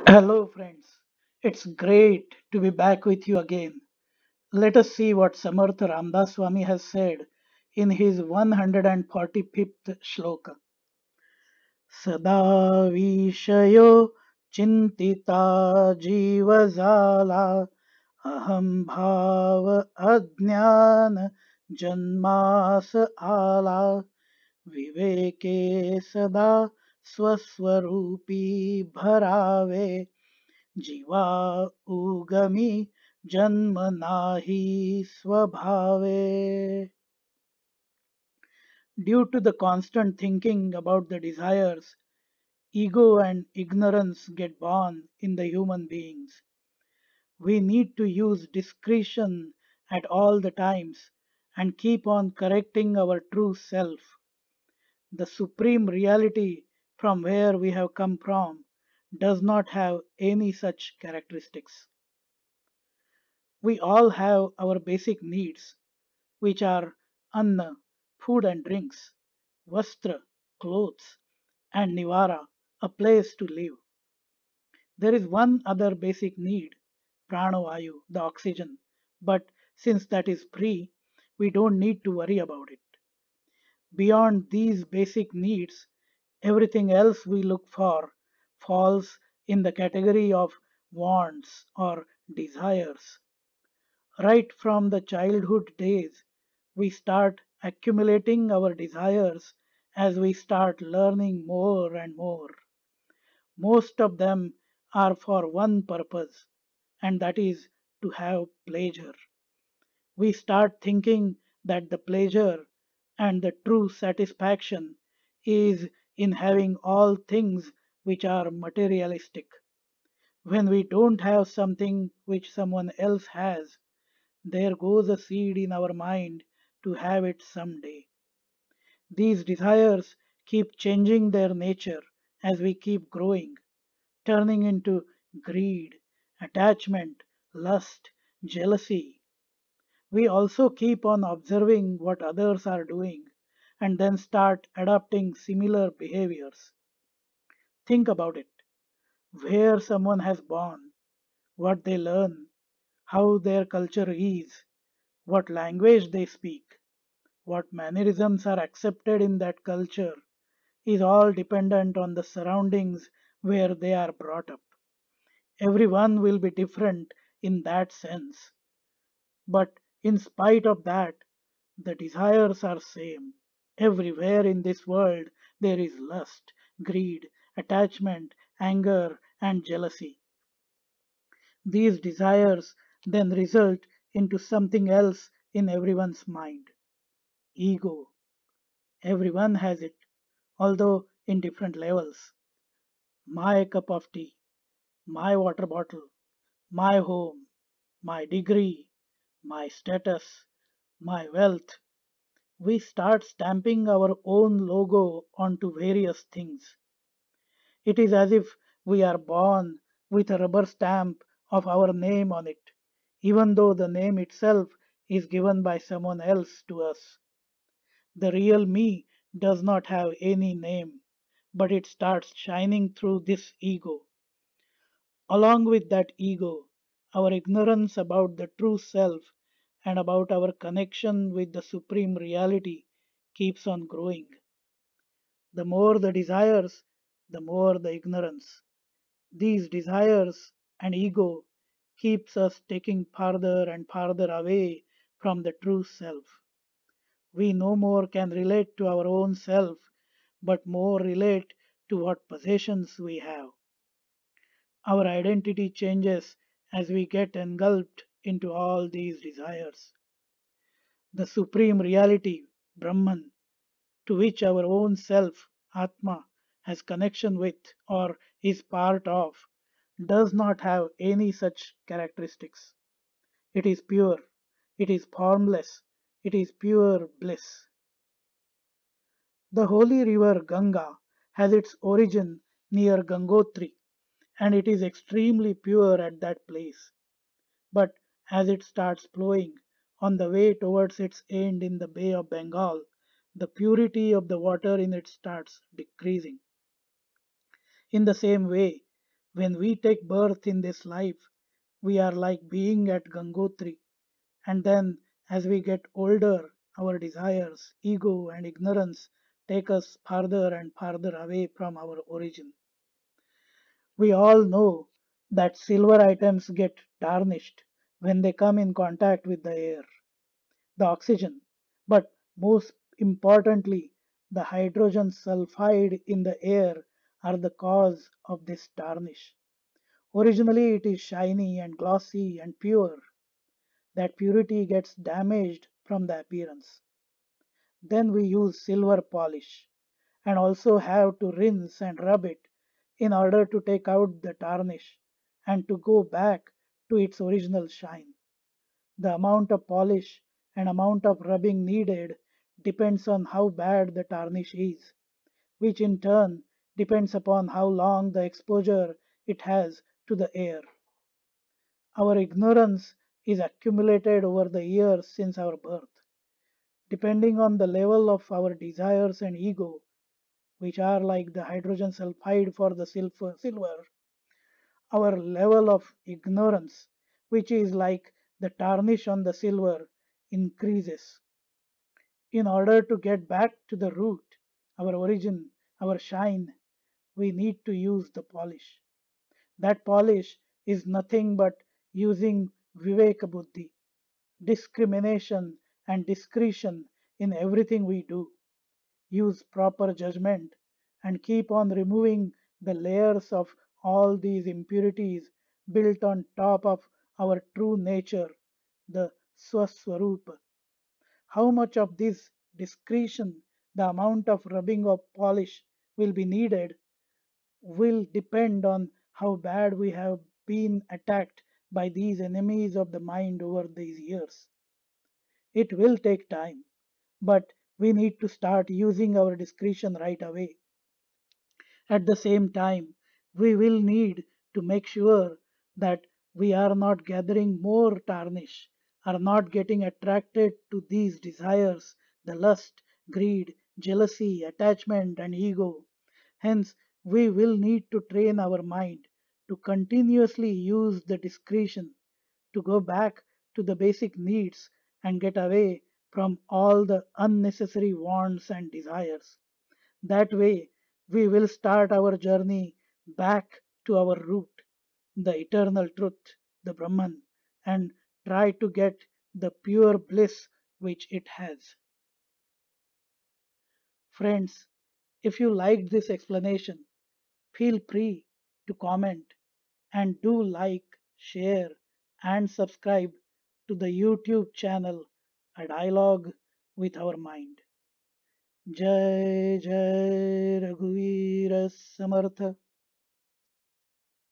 Hello, friends. It's great to be back with you again. Let us see what Samartha Ramdas Swami has said in his 145th shloka. Sada vishayo chintita jivazala aham bhava ajnana janmas ala viveke sada swaswarupi bharave जीवा उगमी जन्म नाही स्वभावे. Due to the constant thinking about the desires, ego and ignorance get born in the human beings. We need to use discretion at all the times and keep on correcting our true self. The supreme reality from where we have come from does not have any such characteristics. We all have our basic needs, which are anna, food and drinks, vastra, clothes, and nivara, a place to live. There is one other basic need, pranavayu, the oxygen, but since that is free, we don't need to worry about it. Beyond these basic needs, everything else we look for falls in the category of wants or desires. Right from the childhood days, we start accumulating our desires as we start learning more and more. Most of them are for one purpose, and that is to have pleasure. We start thinking that the pleasure and the true satisfaction is in having all things which are materialistic. When we don't have something which someone else has, there goes a seed in our mind to have it someday. These desires keep changing their nature as we keep growing, turning into greed, attachment, lust, jealousy. We also keep on observing what others are doing and then start adopting similar behaviors. Think about it, where someone has born, what they learn, how their culture is, what language they speak, what mannerisms are accepted in that culture is all dependent on the surroundings where they are brought up. Everyone will be different in that sense. But in spite of that, the desires are same. Everywhere in this world there is lust, greed, attachment, anger, and jealousy. These desires then result into something else in everyone's mind. Ego. Everyone has it, although in different levels. My cup of tea, my water bottle, my home, my degree, my status, my wealth. We start stamping our own logo onto various things. It is as if we are born with a rubber stamp of our name on it, even though the name itself is given by someone else to us. The real me does not have any name, but it starts shining through this ego. Along with that ego, our ignorance about the true self and about our connection with the supreme reality keeps on growing. The more the desires, the more the ignorance. These desires and ego keeps us taking farther and farther away from the true self. We no more can relate to our own self, but more relate to what possessions we have. Our identity changes as we get engulfed into all these desires. The supreme reality, Brahman, to which our own self, Atma, has connection with or is part of, does not have any such characteristics. It is pure, it is formless, it is pure bliss. The holy river Ganga has its origin near Gangotri, and it is extremely pure at that place. But as it starts flowing on the way towards its end in the Bay of Bengal, the purity of the water in it starts decreasing. In the same way, When we take birth in this life, we are like being at Gangotri, and then as we get older, our desires, ego, and ignorance take us farther and farther away from our origin. We all know that silver items get tarnished when they come in contact with the air, the oxygen, but most importantly, the hydrogen sulfide in the air are the cause of this tarnish. Originally, it is shiny and glossy and pure. That purity gets damaged from the appearance. Then we use silver polish and also have to rinse and rub it in order to take out the tarnish and to go back to its original shine. The amount of polish and amount of rubbing needed depends on how bad the tarnish is, which in turn depends upon how long the exposure it has to the air. Our ignorance is accumulated over the years since our birth. Depending on the level of our desires and ego, which are like the hydrogen sulfide for the silver, our level of ignorance, which is like the tarnish on the silver, increases. In order to get back to the root, our origin, our shine, we need to use the polish. That polish is nothing but using Viveka Buddhi, discrimination and discretion in everything we do. Use proper judgment and keep on removing the layers of all these impurities built on top of our true nature, the Swaswarupa. How much of this discretion, the amount of rubbing of polish will be needed, will depend on how bad we have been attacked by these enemies of the mind over these years. It will take time, but we need to start using our discretion right away. At the same time, we will need to make sure that we are not gathering more tarnish, are not getting attracted to these desires, the lust, greed, jealousy, attachment, and ego. Hence, we will need to train our mind to continuously use the discretion to go back to the basic needs and get away from all the unnecessary wants and desires. That way, we will start our journey back to our root, the eternal truth, the Brahman, and try to get the pure bliss which it has. Friends, if you liked this explanation, feel free to comment and do like, share, and subscribe to the YouTube channel A Dialogue with Our Mind. जय जय रघुवीर समर्थ